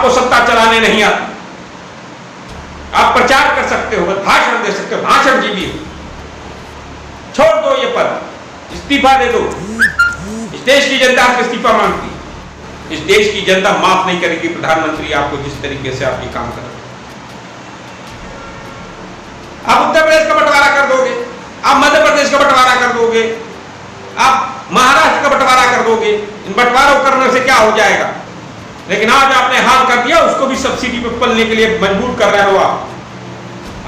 आपको सत्ता चलाने नहीं आती। आप प्रचार कर सकते हो, भाषण दे सकते हो, भाषण जीवी हो। छोड़ दो ये पद, इस्तीफा दे दो। इस देश की जनता आपको इस्तीफा मांगती है। इस देश की जनता माफ नहीं करेगी प्रधानमंत्री आपको जिस तरीके से आप ये काम कर रहे हैं। आप उत्तर प्रदेश का बंटवारा कर दोगे, आप मध्य प्रदेश का बंटवारा कर दोगे, आप महाराष्ट्र का बंटवारा कर दोगे। इन बंटवारों करने से क्या हो जाएगा? लेकिन आज आपने हाल कर दिया, उसको भी सब्सिडी पर पलने के लिए मजबूर कर रहे हो आप।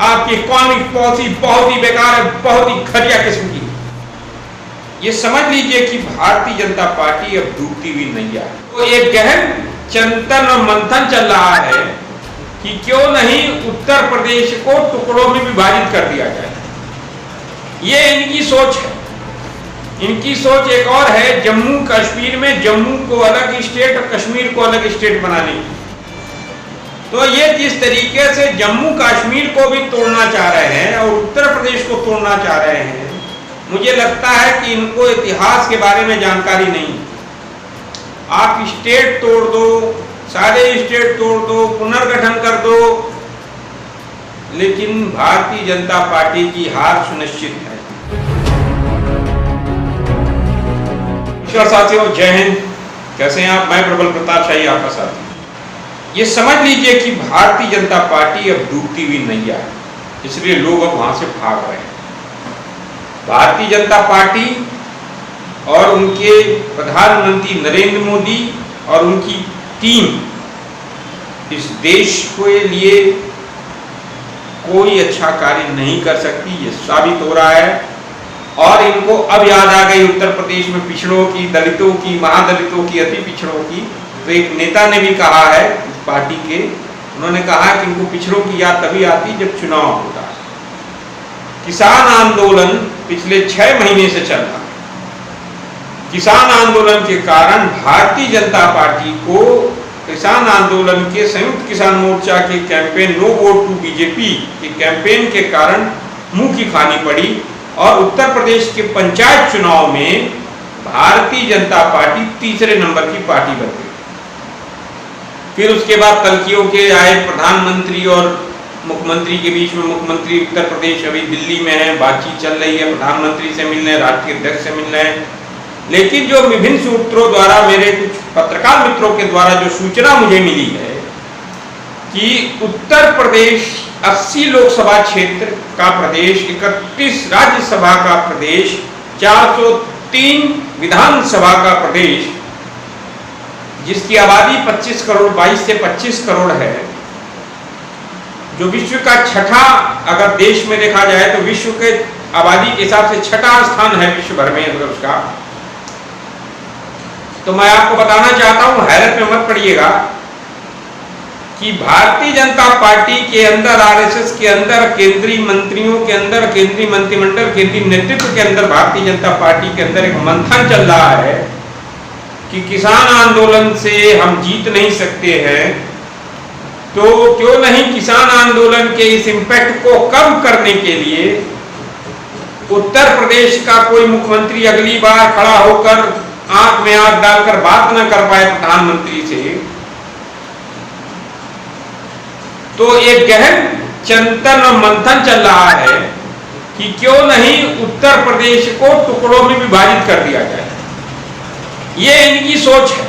आपकी इकोनॉमिक पॉलिसी बहुत ही बेकार है, बहुत ही घटिया किस्म की। ये समझ लीजिए कि भारतीय जनता पार्टी अब डूबती हुई नैया है। तो एक गहन चिंतन और मंथन चल रहा है कि क्यों नहीं उत्तर प्रदेश को टुकड़ों में विभाजित कर दिया जाए। ये इनकी सोच है। इनकी सोच एक और है, जम्मू कश्मीर में जम्मू को अलग स्टेट और कश्मीर को अलग स्टेट बनाने की। तो ये जिस तरीके से जम्मू कश्मीर को भी तोड़ना चाह रहे हैं और उत्तर प्रदेश को तोड़ना चाह रहे हैं, मुझे लगता है कि इनको इतिहास के बारे में जानकारी नहीं। आप स्टेट तोड़ दो, सारे स्टेट तोड़ दो, पुनर्गठन कर दो, लेकिन भारतीय जनता पार्टी की हार सुनिश्चित है। नमस्कार साथियों, जय हिंद। कैसे हैं आप? मैं प्रबल प्रताप शाही आपका साथी। ये समझ लीजिए कि भारतीय जनता पार्टी अब डूबती हुई नैया है, इसलिए लोग अब वहां से भाग रहे हैं। भारतीय जनता पार्टी और उनके प्रधानमंत्री नरेंद्र मोदी और उनकी टीम इस देश के लिए कोई अच्छा कार्य नहीं कर सकती, ये साबित हो रहा है। और इनको अब याद आ गई उत्तर प्रदेश में पिछड़ों की, दलितों की, महादलितों की, अति पिछड़ों की। तो एक नेता ने भी कहा है इस पार्टी के, उन्होंने कहा कि इनको पिछड़ों की याद तभी आती जब चुनाव होता है। किसान आंदोलन पिछले 6 महीने से चल रहा है। किसान आंदोलन के कारण भारतीय जनता पार्टी को किसान आंदोलन के संयुक्त किसान मोर्चा के campaign no vote to BJP के कैंपेन के कारण मुंह की खानी पड़ी और उत्तर प्रदेश के पंचायत चुनाव में भारतीय जनता पार्टी तीसरे नंबर की पार्टी बन गई। फिर उसके बाद तल्खियों के आए प्रधानमंत्री और मुख्यमंत्री के बीच में। मुख्यमंत्री उत्तर प्रदेश अभी दिल्ली में है, बातचीत चल रही है, प्रधानमंत्री से मिलने, राष्ट्रीय अध्यक्ष से मिलने हैं। लेकिन जो विभिन्न सूत्रों द्वारा, मेरे कुछ पत्रकार मित्रों के द्वारा जो सूचना मुझे मिली है कि उत्तर प्रदेश 80 लोकसभा क्षेत्र का प्रदेश, 31 राज्यसभा का प्रदेश, 403 विधानसभा का प्रदेश, जिसकी आबादी 25 करोड़ 22 से 25 करोड़ है, जो विश्व का छठा, अगर देश में देखा जाए तो विश्व के आबादी के हिसाब से छठा स्थान है विश्व भर में अगर उसका। तो मैं आपको बताना चाहता हूं, हैरत में मत पड़िएगा कि भारतीय जनता पार्टी के अंदर, आरएसएस के अंदर, केंद्रीय मंत्रियों के अंदर, केंद्रीय मंत्रिमंडल, केंद्रीय नेतृत्व के अंदर भारतीय जनता पार्टी के अंदर एक मंथन चल रहा है कि किसान आंदोलन से हम जीत नहीं सकते हैं, तो क्यों नहीं किसान आंदोलन के इस इम्पैक्ट को कम करने के लिए उत्तर प्रदेश का कोई मुख्यमंत्री अगली बार खड़ा होकर आंख में आंख डालकर बात न कर पाए प्रधानमंत्री से। तो एक गहन चिंतन और मंथन चल रहा है कि क्यों नहीं उत्तर प्रदेश को टुकड़ों में विभाजित कर दिया जाए। ये इनकी सोच है।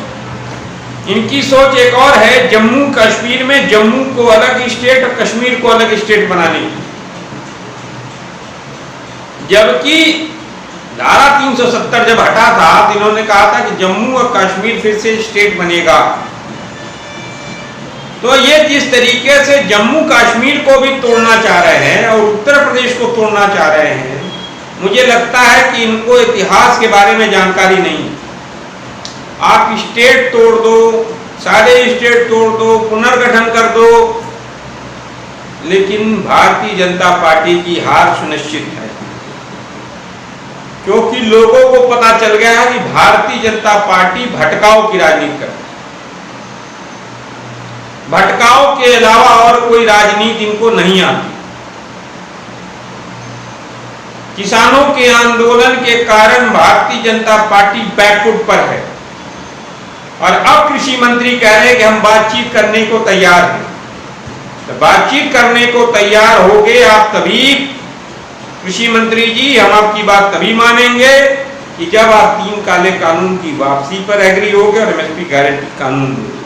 इनकी सोच एक और है, जम्मू कश्मीर में जम्मू को अलग स्टेट और कश्मीर को अलग स्टेट बनाने की। जबकि धारा 370 जब हटा था तो इन्होंने कहा था कि जम्मू और कश्मीर फिर से स्टेट बनेगा। तो ये जिस तरीके से जम्मू कश्मीर को भी तोड़ना चाह रहे हैं और उत्तर प्रदेश को तोड़ना चाह रहे हैं, मुझे लगता है कि इनको इतिहास के बारे में जानकारी नहीं। आप स्टेट तोड़ दो, सारे स्टेट तोड़ दो, पुनर्गठन कर दो, लेकिन भारतीय जनता पार्टी की हार सुनिश्चित है। क्योंकि लोगों को पता चल गया है कि भारतीय जनता पार्टी भटकाव की राजनीति करती है। भटकाव के अलावा और कोई राजनीति इनको नहीं आती। किसानों के आंदोलन के कारण भारतीय जनता पार्टी बैकफुट पर है। और अब कृषि मंत्री कह रहे हैं कि हम बातचीत करने को तैयार हैं। तो बातचीत करने को तैयार हो गए आप तभी, कृषि मंत्री जी, हम आपकी बात तभी मानेंगे कि जब आप 3 काले कानून की वापसी पर एग्री होगे और एमएसपी गारंटी कानून दोगे,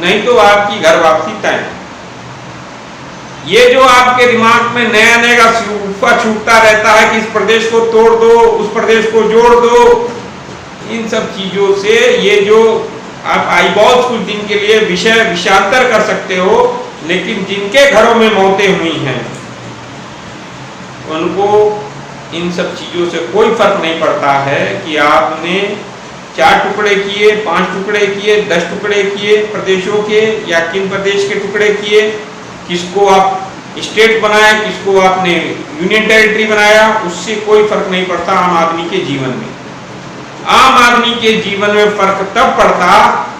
नहीं तो आपकी घर वापसी तय। ये जो आपके दिमाग में नया नया सूफा छूटता रहता है कि इस प्रदेश को तोड़ दो, उस प्रदेश को जोड़ दो, इन सब चीजों से ये जो आप आईबॉल्स कुछ दिन के लिए विषयांतर कर सकते हो, लेकिन जिनके घरों में मौतें हुई हैं उनको इन सब चीजों से कोई फर्क नहीं पड़ता है कि आपने 4 टुकड़े किए, 5 टुकड़े किए, 10 टुकड़े किए प्रदेशों के, या किन प्रदेश के टुकड़े किए, किसको आप स्टेट बनाया, किसको आपने यूनियन टेरिटरी बनाया, उससे कोई फर्क नहीं पड़ता आम आदमी के जीवन में। आम आदमी के जीवन में फर्क तब पड़ता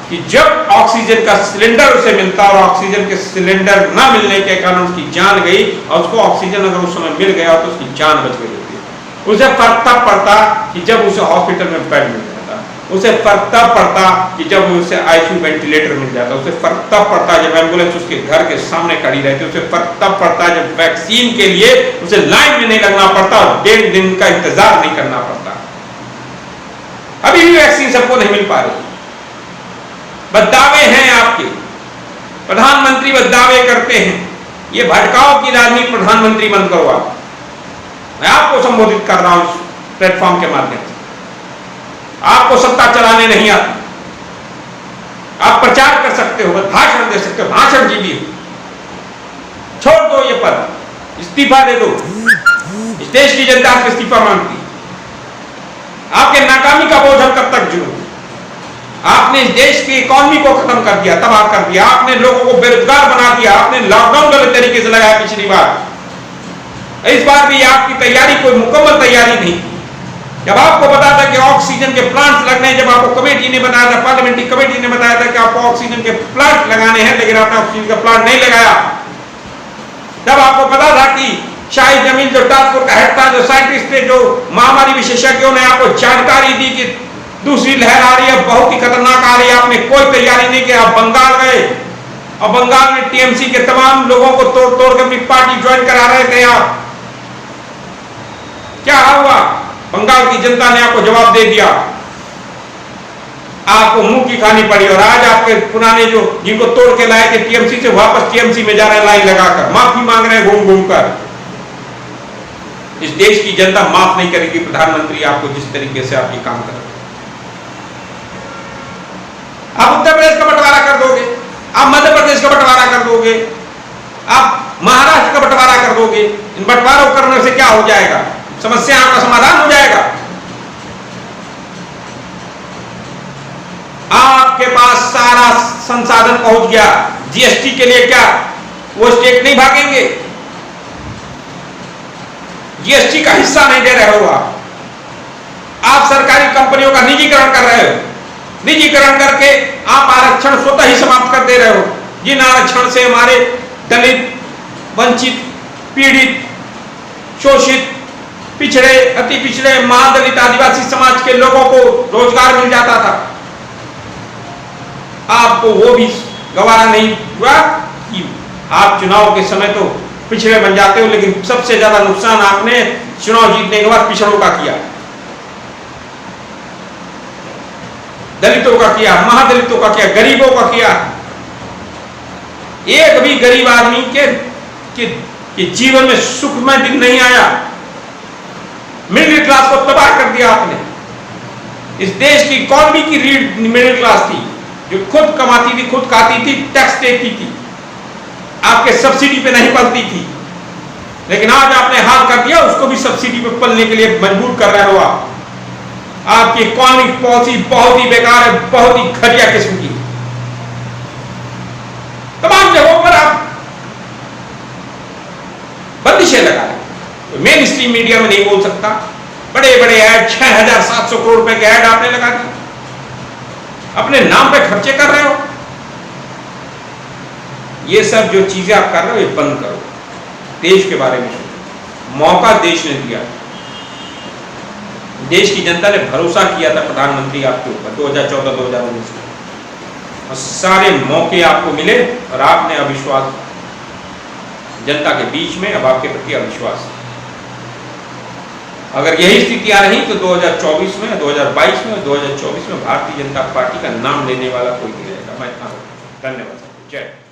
कि जब ऑक्सीजन का सिलेंडर उसे मिलता और ऑक्सीजन के सिलेंडर ना मिलने के कारण उसकी जान गई, और उसको ऑक्सीजन अगर उस समय मिल गया तो उसकी जान बच गई होती। उसे फर्क तब पड़ता कि जब उसे हॉस्पिटल में बेड मिल जाता, उसे फर्क तब पड़ता कि जब उसे आईसीयू वेंटिलेटर मिल जाता, उसे फर्क तब पड़ता जब एम्बुलेंस उसके घर के सामने खड़ी रहती, उसे फर्क तब पड़ता जब वैक्सीन के लिए उसे लाइन में नहीं लगना पड़ता और 1.5 दिन का इंतजार नहीं करना पड़ता। अभी भी वैक्सीन सबको नहीं मिल पा रही। बददावे हैं आपके, प्रधानमंत्री बददावे करते हैं, ये भटकाव की राजनीति प्रधानमंत्री बंद करो आप। मैं आपको संबोधित कर रहा हूं इस प्लेटफॉर्म के माध्यम से। आपको सत्ता चलाने नहीं आती, आप प्रचार कर सकते हो, भाषण दे सकते हो, भाषण जीवी हो, छोड़ दो ये पद, इस्तीफा दे दो। इस देश की जनता आपसे इस्तीफा मांगती है। आपके नाकामी का बोझ हम कब तक झेलेंगे? आपने इस देश की इकोनॉमी को खत्म कर दिया, तबाह कर दिया, आपने लोगों को बेरोजगार बना दिया, आपने लॉकडाउन गलत तरीके से लगाया पिछली बार। इस बार भी आपकी तैयारी कोई मुकम्मल तैयारी नहीं। जब आपको पता था कि ऑक्सीजन के प्लांट्स लगने, जब आपको कमेटी ने बताया था, पार्लियामेंट्री कमेटी ने बताया था कि आपको ऑक्सीजन के प्लांट लगाने हैं, लेकिन आपने ऑक्सीजन का प्लांट नहीं लगाया। जब आपको पता था कि शाहिद जमील जो टास्क फोर्स का हेड था, जो साइंटिस्ट थे, जो महामारी विशेषज्ञों ने आपको जानकारी दी कि दूसरी लहर आ रही है, बहुत ही खतरनाक आ रही है, आपने कोई तैयारी नहीं की, आप बंगाल गए और बंगाल में टीएमसी के तमाम लोगों को तोड़ तोड़ के अपनी पार्टी ज्वाइन करा रहे थे आप। क्या हुआ? बंगाल की जनता ने आपको जवाब दे दिया, आपको मुंह की खानी पड़ी। और आज आपके पुराने जो जिनको तोड़ के लाए थे टीएमसी से, वापस टीएमसी में जा रहे हैं लाइन लगाकर, माफी मांग रहे हैं घूम घूम कर। इस देश की जनता माफ नहीं करेगी प्रधानमंत्री आपको जिस तरीके से आप ये काम कर रहे हैं। आप उत्तर प्रदेश का बंटवारा कर दोगे, आप मध्य प्रदेश का बंटवारा कर दोगे, आप महाराष्ट्र का बंटवारा कर दोगे। इन बंटवारों करने से क्या हो जाएगा? समस्या का समाधान हो जाएगा। आपके पास सारा संसाधन पहुंच गया। जीएसटी के लिए क्या वो स्टेट नहीं भागेंगे? जीएसटी का हिस्सा नहीं दे रहे हो आप सरकारी कंपनियों का निजीकरण कर रहे हो। निजीकरण करके आप आरक्षण स्वतः ही समाप्त कर दे रहे हो, जिन आरक्षण से हमारे दलित, वंचित, पीड़ित, शोषित, पिछड़े, अति पिछड़े, महादलित, आदिवासी समाज के लोगों को रोजगार मिल जाता था। आपको वो भी गवारा नहीं हुआ कि आप चुनाव के समय तो पिछड़े बन जाते हो, लेकिन सबसे ज्यादा नुकसान आपने चुनाव जीतने के बाद पिछड़ों का किया, दलितों का किया, महादलितों का किया, गरीबों का किया। एक भी गरीब आदमी के जीवन में सुखमय दिन नहीं आया। मिडिल क्लास को तबाह कर दिया आपने। इस देश की इकोनॉमी की रीढ़ मिडिल क्लास थी, जो खुद कमाती थी, खुद खाती थी, टैक्स देती थी, आपके सब्सिडी पे नहीं पलती थी। लेकिन आज आपने हाल कर दिया, उसको भी सब्सिडी पे पलने के लिए मजबूर कर रहे हो आप। आपकी इकोनॉमिक पॉलिसी बहुत ही बेकार है, बहुत ही घटिया किस्म की। तमाम जगहों पर आप बंदिशें लगा रहे। मेन स्ट्रीम मीडिया में नहीं बोल सकता, बड़े बड़े ऐड, 6,700 करोड़ रुपए के ऐड आपने लगा दिए, अपने नाम पे खर्चे कर रहे हो। ये सब जो चीजें आप कर रहे हो ये बंद करो। देश के बारे में सोचो, मौका देश ने दिया। देश की जनता ने भरोसा किया था प्रधानमंत्री आपके ऊपर 2014-2019 में, और सारे मौके आपको मिले और आपने अविश्वास, जनता के बीच में अब आपके प्रति अविश्वास। अगर यही स्थितियां रही तो 2024 में, 2022 में, 2024 में भारतीय जनता पार्टी का नाम लेने वाला कोई नहीं रहेगा। मैं धन्यवाद। जय।